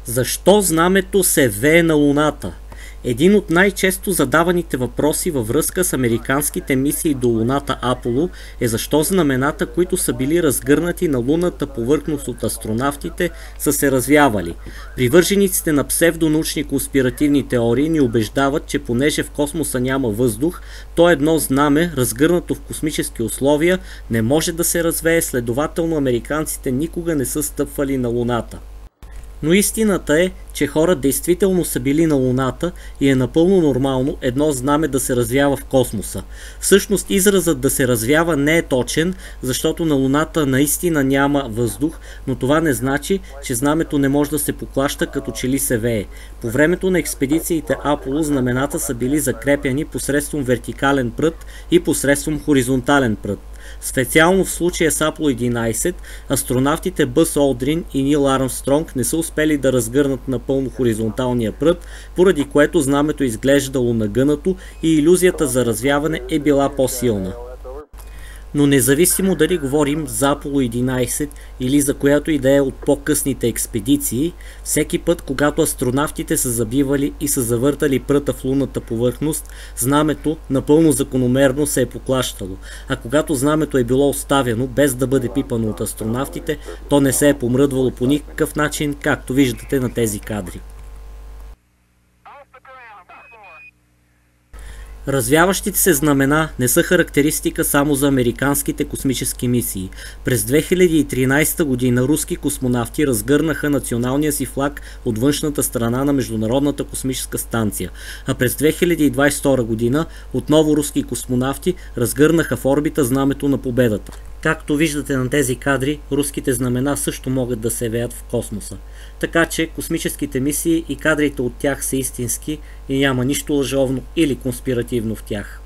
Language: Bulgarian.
Защо знамето се вее на Луната? Един от най-често задаваните въпроси във връзка с американските мисии до Луната Аполо е защо знамената, които са били разгърнати на лунната повърхност от астронавтите, са се развявали. Привържениците на псевдонаучни конспиративни теории ни убеждават, че понеже в космоса няма въздух, то едно знаме, разгърнато в космически условия, не може да се развее, следователно американците никога не са стъпвали на Луната. Но истината е, че хора действително са били на Луната и е напълно нормално едно знаме да се развява в космоса. Всъщност изразът да се развява не е точен, защото на Луната наистина няма въздух, но това не значи, че знамето не може да се поклаща като че ли се вее. По времето на експедициите Аполо знамената са били закрепяни посредством вертикален прът и посредством хоризонтален прът. Специално в случая с Аполо 11, астронавтите Бъс Олдрин и Нил Армстронг не са успели да разгърнат напълно хоризонталния прът, поради което знамето изглеждало нагънато и илюзията за развяване е била по-силна. Но независимо дали говорим за Аполо 11 или за която и да е от по-късните експедиции, всеки път, когато астронавтите са забивали и са завъртали пръта в лунната повърхност, знамето напълно закономерно се е поклащало, а когато знамето е било оставено без да бъде пипано от астронавтите, то не се е помръдвало по никакъв начин, както виждате на тези кадри. Развяващите се знамена не са характеристика само за американските космически мисии. През 2013 година руски космонавти разгърнаха националния си флаг от външната страна на Международната космическа станция, а през 2022 година отново руски космонавти разгърнаха в орбита знамето на победата. Както виждате на тези кадри, руските знамена също могат да се веят в космоса. Така че космическите мисии и кадрите от тях са истински и няма нищо лъжовно или конспиративно в тях.